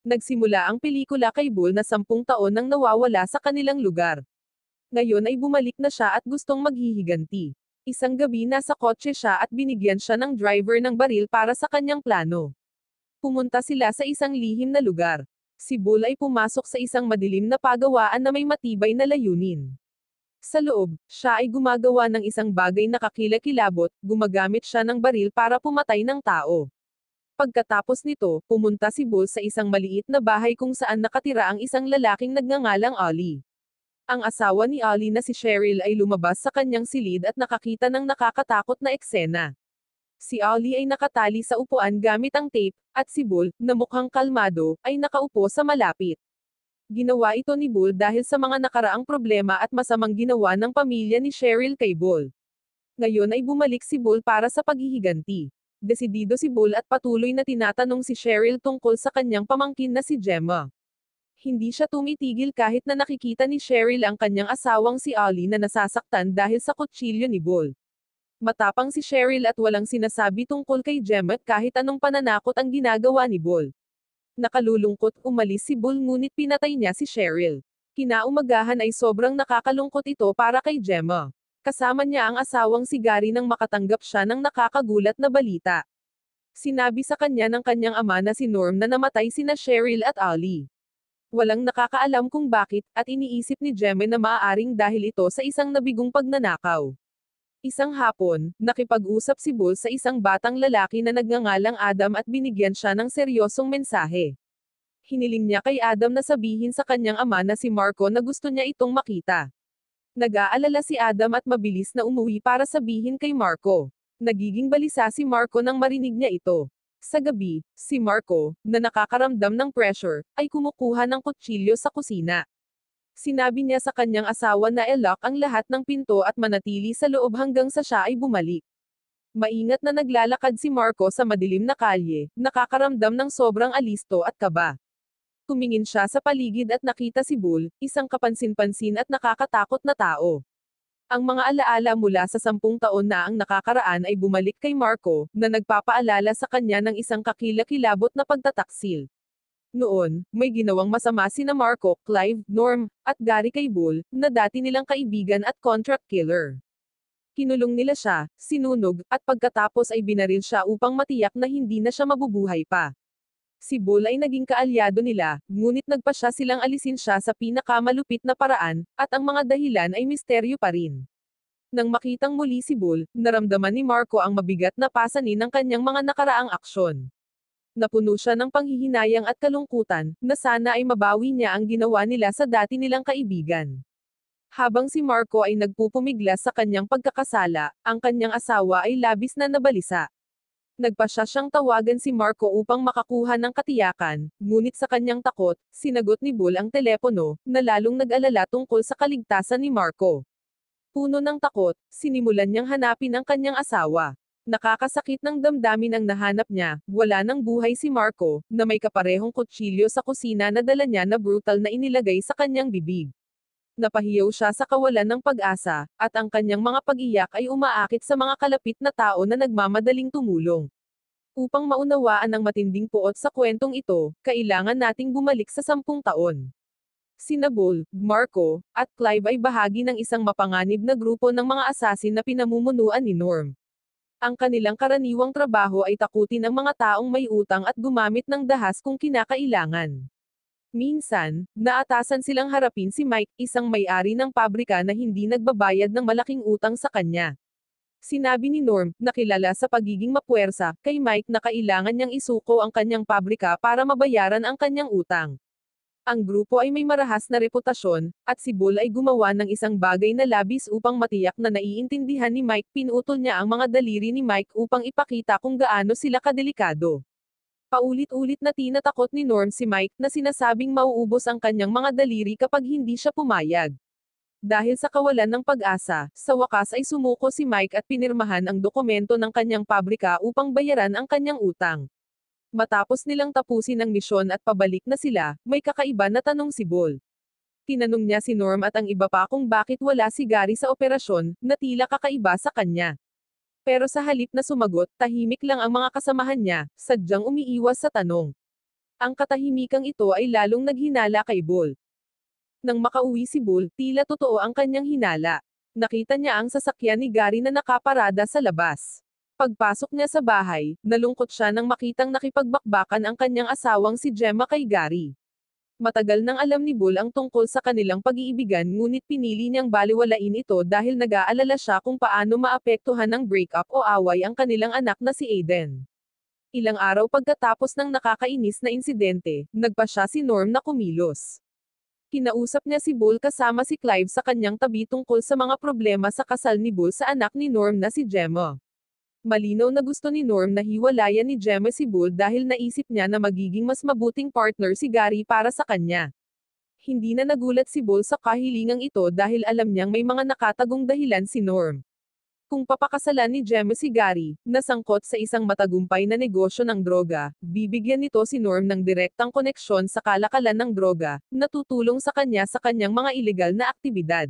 Nagsimula ang pelikula kay Bull na 10 taon nang nawawala sa kanilang lugar. Ngayon ay bumalik na siya at gustong maghihiganti. Isang gabi nasa kotse siya at binigyan siya ng driver ng baril para sa kanyang plano. Pumunta sila sa isang lihim na lugar. Si Bull ay pumasok sa isang madilim na pagawaan na may matibay na layunin. Sa loob, siya ay gumagawa ng isang bagay na kakilakilabot, gumagamit siya ng baril para pumatay ng tao. Pagkatapos nito, pumunta si Bull sa isang maliit na bahay kung saan nakatira ang isang lalaking nagngangalang Ollie. Ang asawa ni Ollie na si Cheryl ay lumabas sa kanyang silid at nakakita ng nakakatakot na eksena. Si Ollie ay nakatali sa upuan gamit ang tape, at si Bull, na mukhang kalmado, ay nakaupo sa malapit. Ginawa ito ni Bull dahil sa mga nakaraang problema at masamang ginawa ng pamilya ni Cheryl kay Bull. Ngayon ay bumalik si Bull para sa paghihiganti. Desidido si Bull at patuloy na tinatanong si Cheryl tungkol sa kanyang pamangkin na si Gemma. Hindi siya tumitigil kahit na nakikita ni Cheryl ang kanyang asawang si Ollie na nasasaktan dahil sa kutsilyo ni Bull. Matapang si Cheryl at walang sinasabi tungkol kay Gemma kahit anong pananakot ang ginagawa ni Bull. Nakalulungkot, umalis si Bull ngunit pinatay niya si Cheryl. Kinaumagahan ay sobrang nakakalungkot ito para kay Gemma. Kasama niya ang asawang si Gary nang makatanggap siya ng nakakagulat na balita. Sinabi sa kanya ng kanyang ama na si Norm na namatay sina Cheryl at Ollie. Walang nakakaalam kung bakit, at iniisip ni Gemma na maaaring dahil ito sa isang nabigong pagnanakaw. Isang hapon, nakipag-usap si Bull sa isang batang lalaki na nagngangalang Adam at binigyan siya ng seryosong mensahe. Hiniling niya kay Adam na sabihin sa kanyang ama na si Marco na gusto niya itong makita. Nag-aalala si Adam at mabilis na umuwi para sabihin kay Marco. Nagiging balisa si Marco nang marinig niya ito. Sa gabi, si Marco, na nakakaramdam ng pressure, ay kumukuha ng kutsilyo sa kusina. Sinabi niya sa kanyang asawa na i-lock ang lahat ng pinto at manatili sa loob hanggang sa siya ay bumalik. Maingat na naglalakad si Marco sa madilim na kalye, nakakaramdam ng sobrang alisto at kaba. Tumingin siya sa paligid at nakita si Bull, isang kapansin-pansin at nakakatakot na tao. Ang mga alaala mula sa 10 taon na ang nakakaraan ay bumalik kay Marco, na nagpapaalala sa kanya ng isang kakilakilabot na pagtataksil. Noon, may ginawang masama sina Marco, Clive, Norm, at Gary kay Bull, na dati nilang kaibigan at contract killer. Kinulong nila siya, sinunog, at pagkatapos ay binaril siya upang matiyak na hindi na siya mabubuhay pa. Si Bull ay naging kaalyado nila, ngunit nagpa silang alisin siya sa pinakamalupit na paraan, at ang mga dahilan ay misteryo pa rin. Nang makitang muli si Bull, naramdaman ni Marco ang mabigat na pasanin ng kanyang mga nakaraang aksyon. Napuno siya ng panghihinayang at kalungkutan, na sana ay mabawi niya ang ginawa nila sa dati nilang kaibigan. Habang si Marco ay nagpupumiglas sa kanyang pagkakasala, ang kanyang asawa ay labis na nabalisa. Nagpa siyang tawagan si Marco upang makakuha ng katiyakan, ngunit sa kanyang takot, sinagot ni Bull ang telepono, na lalong nag-alala tungkol sa kaligtasan ni Marco. Puno ng takot, sinimulan niyang hanapin ang kanyang asawa. Nakakasakit ng damdamin ang nahanap niya, wala ng buhay si Marco, na may kaparehong kutsilyo sa kusina na dala niya na brutal na inilagay sa kanyang bibig. Napahiyaw siya sa kawalan ng pag-asa, at ang kanyang mga pag-iyak ay umaakit sa mga kalapit na tao na nagmamadaling tumulong. Upang maunawaan ang matinding puot sa kwentong ito, kailangan nating bumalik sa 10 taon. Sina Bull, Marco, at Clive ay bahagi ng isang mapanganib na grupo ng mga asasin na pinamumunuan ni Norm. Ang kanilang karaniwang trabaho ay takutin ang mga taong may utang at gumamit ng dahas kung kinakailangan. Minsan, naatasan silang harapin si Mike, isang may-ari ng pabrika na hindi nagbabayad ng malaking utang sa kanya. Sinabi ni Norm, na kilala sa pagiging mapuwersa, kay Mike na kailangan niyang isuko ang kanyang pabrika para mabayaran ang kanyang utang. Ang grupo ay may marahas na reputasyon, at si Bull ay gumawa ng isang bagay na labis upang matiyak na naiintindihan ni Mike. Pinutol niya ang mga daliri ni Mike upang ipakita kung gaano sila kadelikado. Paulit-ulit na tinatakot ni Norm si Mike na sinasabing mauubos ang kanyang mga daliri kapag hindi siya pumayag. Dahil sa kawalan ng pag-asa, sa wakas ay sumuko si Mike at pinirmahan ang dokumento ng kanyang pabrika upang bayaran ang kanyang utang. Matapos nilang tapusin ang misyon at pabalik na sila, may kakaiba na tanong si Bull. Tinanong niya si Norm at ang iba pa kung bakit wala si Gary sa operasyon, na tila kakaiba sa kanya. Pero sa halip na sumagot, tahimik lang ang mga kasamahan niya, sadyang umiiwas sa tanong. Ang katahimikang ito ay lalong naghinala kay Bull. Nang makauwi si Bull, tila totoo ang kanyang hinala. Nakita niya ang sasakyan ni Gary na nakaparada sa labas. Pagpasok niya sa bahay, nalungkot siya nang makitang nakipagbakbakan ang kanyang asawang si Gemma kay Gary. Matagal nang alam ni Bull ang tungkol sa kanilang pag-iibigan ngunit pinili niyang baliwalain ito dahil nag-aalala siya kung paano maapektuhan ng breakup o away ang kanilang anak na si Aiden. Ilang araw pagkatapos ng nakakainis na insidente, nagpa siya si Norm na kumilos. Kinausap niya si Bull kasama si Clive sa kanyang tabi tungkol sa mga problema sa kasal ni Bull sa anak ni Norm na si Gemma. Malinaw na gusto ni Norm na hiwalayan ni Gemma si Bull dahil naisip niya na magiging mas mabuting partner si Gary para sa kanya. Hindi na nagulat si Bull sa kahilingang ito dahil alam niyang may mga nakatagong dahilan si Norm. Kung papakasalan ni Gemma si Gary, na sangkot sa isang matagumpay na negosyo ng droga, bibigyan nito si Norm ng direktang koneksyon sa kalakalan ng droga, na tutulong sa kanya sa kanyang mga ilegal na aktibidad.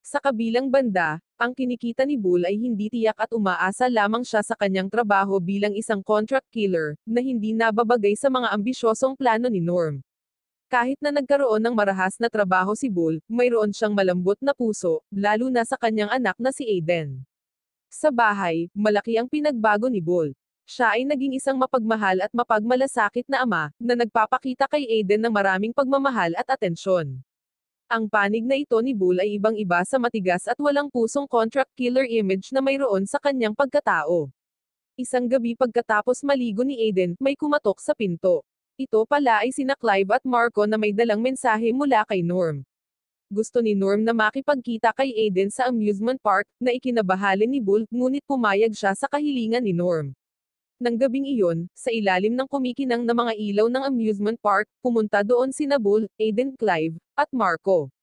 Sa kabilang banda, ang kinikita ni Bull ay hindi tiyak at umaasa lamang siya sa kanyang trabaho bilang isang contract killer, na hindi nababagay sa mga ambisyosong plano ni Norm. Kahit na nagkaroon ng marahas na trabaho si Bull, mayroon siyang malambot na puso, lalo na sa kanyang anak na si Aiden. Sa bahay, malaki ang pinagbago ni Bull. Siya ay naging isang mapagmahal at mapagmalasakit na ama, na nagpapakita kay Aiden ng maraming pagmamahal at atensyon. Ang panig na ito ni Bull ay ibang-iba sa matigas at walang pusong contract killer image na mayroon sa kanyang pagkatao. Isang gabi pagkatapos maligo ni Aiden, may kumatok sa pinto. Ito pala ay sina Clive at Marco na may dalang mensahe mula kay Norm. Gusto ni Norm na makipagkita kay Aiden sa amusement park, na ikinabahalin ni Bull, ngunit pumayag siya sa kahilingan ni Norm. Nang gabing iyon, sa ilalim ng kumikinang na mga ilaw ng amusement park, pumunta doon sina Bull, Aiden, Clive, at Marco.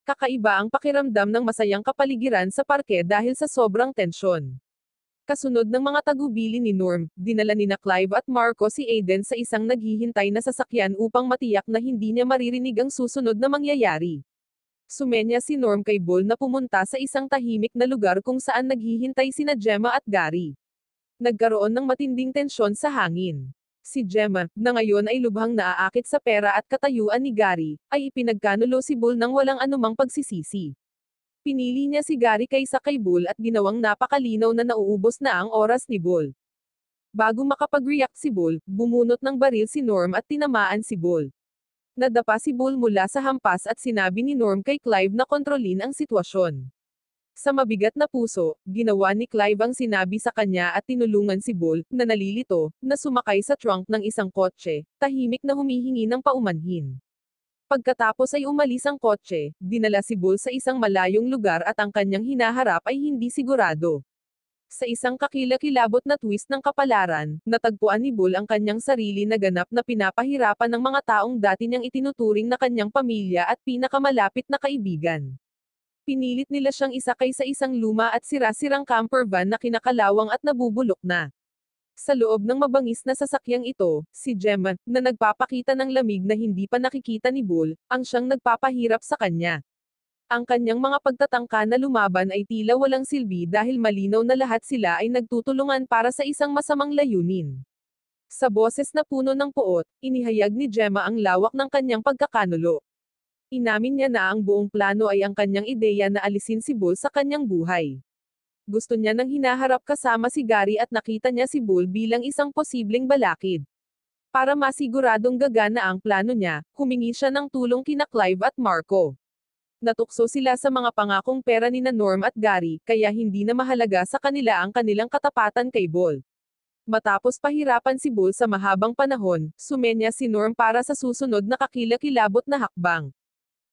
Kakaiba ang pakiramdam ng masayang kapaligiran sa parke dahil sa sobrang tensyon. Kasunod ng mga tagubili ni Norm, dinala nina Clive at Marco si Aiden sa isang naghihintay na sasakyan upang matiyak na hindi niya maririnig ang susunod na mangyayari. Sumenya si Norm kay Bull na pumunta sa isang tahimik na lugar kung saan naghihintay sina Gemma at Gary. Nagkaroon ng matinding tensyon sa hangin. Si Gemma, na ngayon ay lubhang naaakit sa pera at katayuan ni Gary, ay ipinagkanulo si Bull nang walang anumang pagsisisi. Pinili niya si Gary kaysa kay Bull at ginawang napakalinaw na nauubos na ang oras ni Bull. Bago makapag-react si Bull, bumunot ng baril si Norm at tinamaan si Bull. Nadapa si Bull mula sa hampas at sinabi ni Norm kay Clive na kontrolin ang sitwasyon. Sa mabigat na puso, ginawa ni Clive ang sinabi sa kanya at tinulungan si Bull, na nalilito, na sumakay sa trunk ng isang kotse, tahimik na humihingi ng paumanhin. Pagkatapos ay umalis ang kotse, dinala si Bull sa isang malayong lugar at ang kanyang hinaharap ay hindi sigurado. Sa isang kakilakilabot na twist ng kapalaran, natagpuan ni Bull ang kanyang sarili na ganap na pinapahirapan ng mga taong dati niyang itinuturing na kanyang pamilya at pinakamalapit na kaibigan. Pinilit nila siyang isakay sa isang luma at sira-sirang camper van na kinakalawang at nabubulok na. Sa loob ng mabangis na sasakyang ito, si Gemma, na nagpapakita ng lamig na hindi pa nakikita ni Bull, ang siyang nagpapahirap sa kanya. Ang kanyang mga pagtatangka na lumaban ay tila walang silbi dahil malinaw na lahat sila ay nagtutulungan para sa isang masamang layunin. Sa boses na puno ng puot, inihayag ni Gemma ang lawak ng kanyang pagkakanulo. Inamin niya na ang buong plano ay ang kanyang ideya na alisin si Bull sa kanyang buhay. Gusto niya nang hinaharap kasama si Gary at nakita niya si Bull bilang isang posibleng balakid. Para masiguradong gagana ang plano niya, humingi siya ng tulong kina Clive at Marco. Natukso sila sa mga pangakong pera nina Norm at Gary, kaya hindi na mahalaga sa kanila ang kanilang katapatan kay Bull. Matapos pahirapan si Bull sa mahabang panahon, sumenya si Norm para sa susunod na kakilakilabot na hakbang.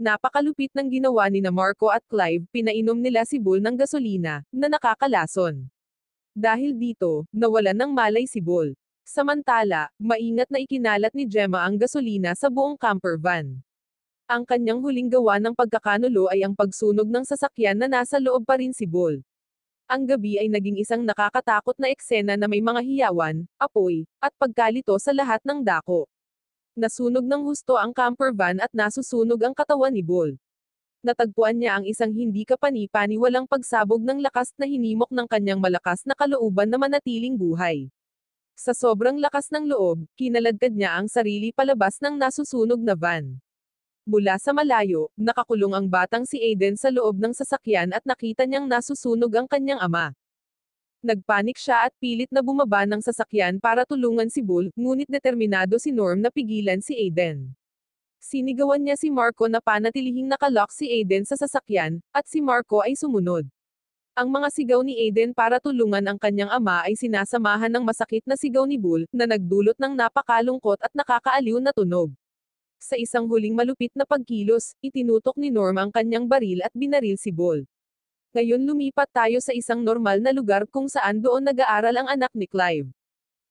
Napakalupit ng ginawa ni na Marco at Clive, pinainom nila si Bull ng gasolina, na nakakalason. Dahil dito, nawalan ng malay si Bull. Samantala, maingat na ikinalat ni Gemma ang gasolina sa buong camper van. Ang kanyang huling gawa ng pagkakanulo ay ang pagsunog ng sasakyan na nasa loob pa rin si Bull. Ang gabi ay naging isang nakakatakot na eksena na may mga hiyawan, apoy, at pagkalito sa lahat ng dako. Nasunog ng husto ang camper van at nasusunog ang katawan ni Bull. Natagpuan niya ang isang hindi kapani-paniwalang pagsabog ng lakas na hinimok ng kanyang malakas na kalooban na manatiling buhay. Sa sobrang lakas ng loob, kinaladkad niya ang sarili palabas ng nasusunog na van. Mula sa malayo, nakakulong ang batang si Aiden sa loob ng sasakyan at nakita niyang nasusunog ang kanyang ama. Nagpanik siya at pilit na bumaba ng sasakyan para tulungan si Bull, ngunit determinado si Norm na pigilan si Aiden. Sinigawan niya si Marco na panatilihing nakalock si Aiden sa sasakyan, at si Marco ay sumunod. Ang mga sigaw ni Aiden para tulungan ang kanyang ama ay sinasamahan ng masakit na sigaw ni Bull, na nagdulot ng napakalungkot at nakakaaliw na tunog. Sa isang huling malupit na pagkilos, itinutok ni Norm ang kanyang baril at binaril si Bull. Ngayon lumipat tayo sa isang normal na lugar kung saan doon nag-aaral ang anak ni Clive.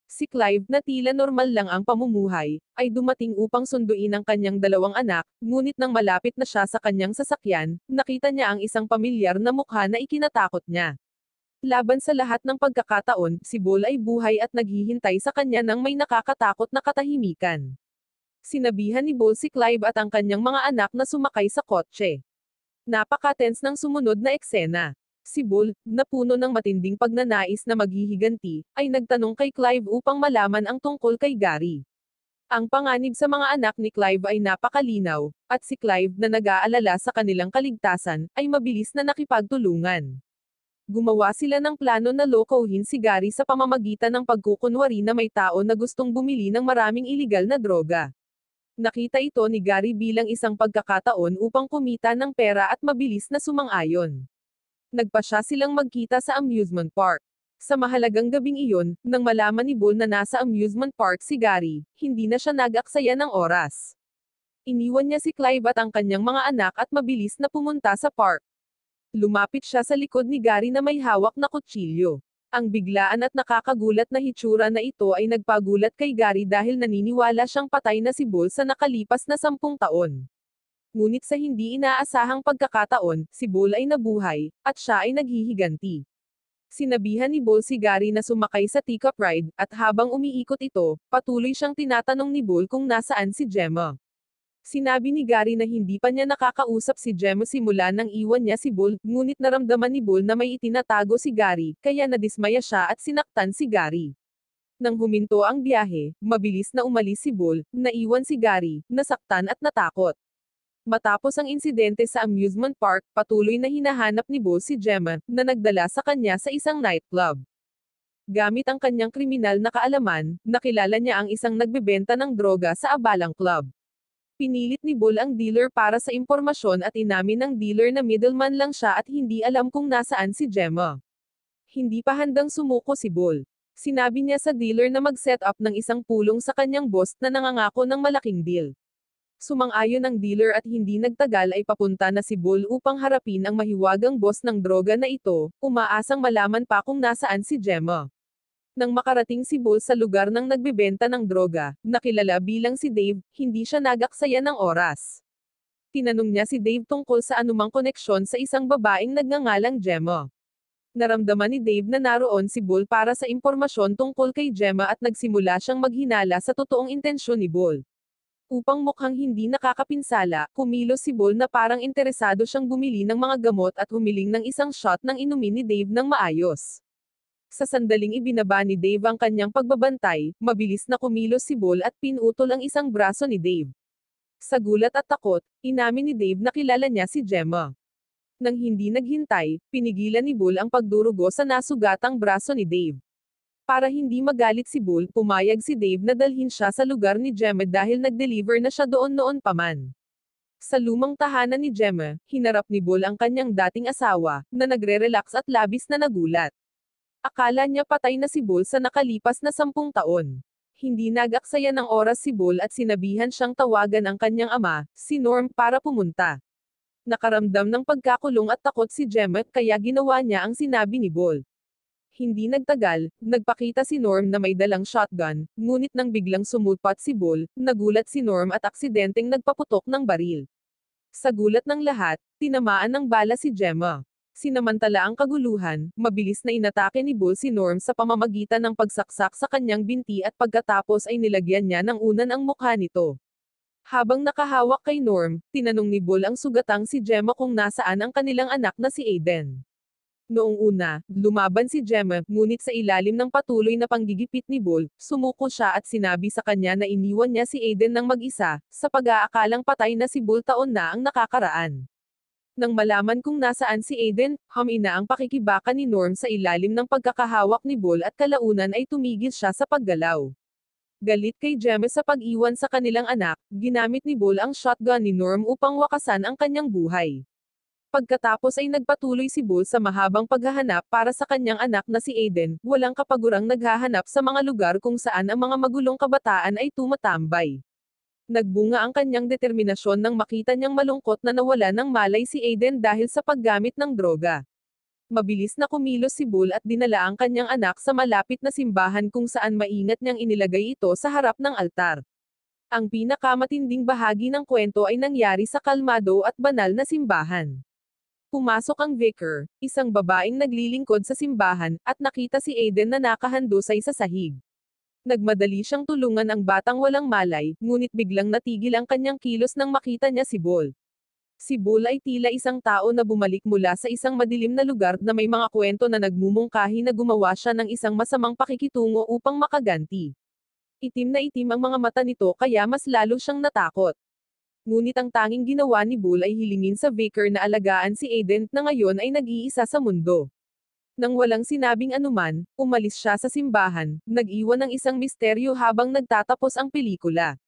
Si Clive, na tila normal lang ang pamumuhay, ay dumating upang sunduin ang kanyang dalawang anak, ngunit nang malapit na siya sa kanyang sasakyan, nakita niya ang isang pamilyar na mukha na ikinatakot niya. Laban sa lahat ng pagkakataon, si Bull ay buhay at naghihintay sa kanya ng may nakakatakot na katahimikan. Sinabihan ni Bull si Clive at ang kanyang mga anak na sumakay sa kotse. Napaka-tense ng sumunod na eksena. Si Bull, na puno ng matinding pagnanais na maghihiganti, ay nagtanong kay Clive upang malaman ang tungkol kay Gary. Ang panganib sa mga anak ni Clive ay napakalinaw, at si Clive, na nag-aalala sa kanilang kaligtasan, ay mabilis na nakipagtulungan. Gumawa sila ng plano na lokohin si Gary sa pamamagitan ng pagkukunwari na may tao na gustong bumili ng maraming iligal na droga. Nakita ito ni Gary bilang isang pagkakataon upang kumita ng pera at mabilis na sumang-ayon. Nagpasya silang magkita sa amusement park. Sa mahalagang gabing iyon, nang malaman ni Bull na nasa amusement park si Gary, hindi na siya nag-aksaya ng oras. Iniwan niya si Clive at ang kanyang mga anak at mabilis na pumunta sa park. Lumapit siya sa likod ni Gary na may hawak na kutsilyo. Ang biglaan at nakakagulat na hitsura na ito ay nagpagulat kay Gary dahil naniniwala siyang patay na si Bull sa nakalipas na 10 taon. Ngunit sa hindi inaasahang pagkakataon, si Bull ay nabuhay, at siya ay naghihiganti. Sinabihan ni Bull si Gary na sumakay sa teacup ride, at habang umiikot ito, patuloy siyang tinatanong ni Bull kung nasaan si Gemma. Sinabi ni Gary na hindi pa niya nakakausap si Gemma simula nang iwan niya si Bull, ngunit naramdaman ni Bull na may itinatago si Gary, kaya nadismaya siya at sinaktan si Gary. Nang huminto ang biyahe, mabilis na umalis si Bull, naiwan si Gary, nasaktan at natakot. Matapos ang insidente sa amusement park, patuloy na hinahanap ni Bull si Gemma, na nagdala sa kanya sa isang nightclub. Gamit ang kanyang kriminal na kaalaman, nakilala niya ang isang nagbebenta ng droga sa abalang club. Pinilit ni Bull ang dealer para sa impormasyon at inamin ng dealer na middleman lang siya at hindi alam kung nasaan si Gemma. Hindi pa handang sumuko si Bull. Sinabi niya sa dealer na mag-set up ng isang pulong sa kanyang boss na nangangako ng malaking deal. Sumang-ayon ang dealer at hindi nagtagal ay papunta na si Bull upang harapin ang mahiwagang boss ng droga na ito, umaasang malaman pa kung nasaan si Gemma. Nang makarating si Bull sa lugar ng nagbebenta ng droga, nakilala bilang si Dave, hindi siya nag-aksaya ng oras. Tinanong niya si Dave tungkol sa anumang koneksyon sa isang babaeng nagngangalang Gemma. Naramdaman ni Dave na naroon si Bull para sa impormasyon tungkol kay Gemma at nagsimula siyang maghinala sa totoong intensyon ni Bull. Upang mukhang hindi nakakapinsala, kumilos si Bull na parang interesado siyang bumili ng mga gamot at humiling ng isang shot ng inumin ni Dave ng maayos. Sa sandaling ibinaba ni Dave ang kanyang pagbabantay, mabilis na kumilos si Bull at pinutol ang isang braso ni Dave. Sa gulat at takot, inamin ni Dave na kilala niya si Gemma. Nang hindi naghintay, pinigilan ni Bull ang pagdurugo sa nasugatang braso ni Dave. Para hindi magalit si Bull, pumayag si Dave na dalhin siya sa lugar ni Gemma dahil nag-deliver na siya doon noon pa man. Sa lumang tahanan ni Gemma, hinarap ni Bull ang kanyang dating asawa, na nagre-relax at labis na nagulat. Akala niya patay na si Bull sa nakalipas na 10 taon. Hindi nag-aksaya ng oras si Bull at sinabihan siyang tawagan ang kanyang ama, si Norm, para pumunta. Nakaramdam ng pagkakulong at takot si Gemma kaya ginawa niya ang sinabi ni Bull. Hindi nagtagal, nagpakita si Norm na may dalang shotgun, ngunit nang biglang sumulpat si Bull, nagulat si Norm at aksidenteng nagpaputok ng baril. Sa gulat ng lahat, tinamaan ng bala si Gemma. Sinamantala ang kaguluhan, mabilis na inatake ni Bull si Norm sa pamamagitan ng pagsaksak sa kanyang binti at pagkatapos ay nilagyan niya ng unan ang mukha nito. Habang nakahawak kay Norm, tinanong ni Bull ang sugatang si Gemma kung nasaan ang kanilang anak na si Aiden. Noong una, lumaban si Gemma, ngunit sa ilalim ng patuloy na panggigipit ni Bull, sumuko siya at sinabi sa kanya na iniwan niya si Aiden ng mag-isa, sa pag-aakalang patay na si Bull taon na ang nakakaraan. Nang malaman kung nasaan si Aiden, humina ang pakikibaka ni Norm sa ilalim ng pagkakahawak ni Bull at kalaunan ay tumigil siya sa paggalaw. Galit kay Gemma sa pag-iwan sa kanilang anak, ginamit ni Bull ang shotgun ni Norm upang wakasan ang kanyang buhay. Pagkatapos ay nagpatuloy si Bull sa mahabang paghahanap para sa kanyang anak na si Aiden, walang kapagurang naghahanap sa mga lugar kung saan ang mga magulong kabataan ay tumatambay. Nagbunga ang kanyang determinasyon nang makita niyang malungkot na nawala ng malay si Aiden dahil sa paggamit ng droga. Mabilis na kumilos si Bull at dinala ang kanyang anak sa malapit na simbahan kung saan maingat niyang inilagay ito sa harap ng altar. Ang pinakamatinding bahagi ng kwento ay nangyari sa kalmado at banal na simbahan. Pumasok ang vicar, isang babaeng naglilingkod sa simbahan, at nakita si Aiden na nakahandusay sa sahig. Nagmadali siyang tulungan ang batang walang malay, ngunit biglang natigil ang kanyang kilos nang makita niya si Bull. Si Bull ay tila isang tao na bumalik mula sa isang madilim na lugar na may mga kwento na nagmumungkahi na gumawa siya ng isang masamang pakikitungo upang makaganti. Itim na itim ang mga mata nito kaya mas lalo siyang natakot. Ngunit ang tanging ginawa ni Bull ay hilingin sa vicar na alagaan si Aiden na ngayon ay nag-iisa sa mundo. Nang walang sinabing anuman, umalis siya sa simbahan, nag-iwan ng isang misteryo habang nagtatapos ang pelikula.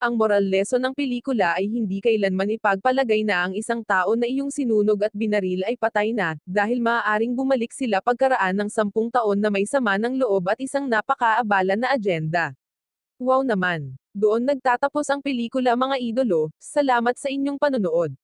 Ang moral lesson ng pelikula ay hindi kailanman ipagpalagay na ang isang tao na iyong sinunog at binaril ay patay na, dahil maaaring bumalik sila pagkaraan ng 10 taon na may sama ng loob at isang napakaabala na agenda. Wow naman! Doon nagtatapos ang pelikula mga idolo, salamat sa inyong panonood.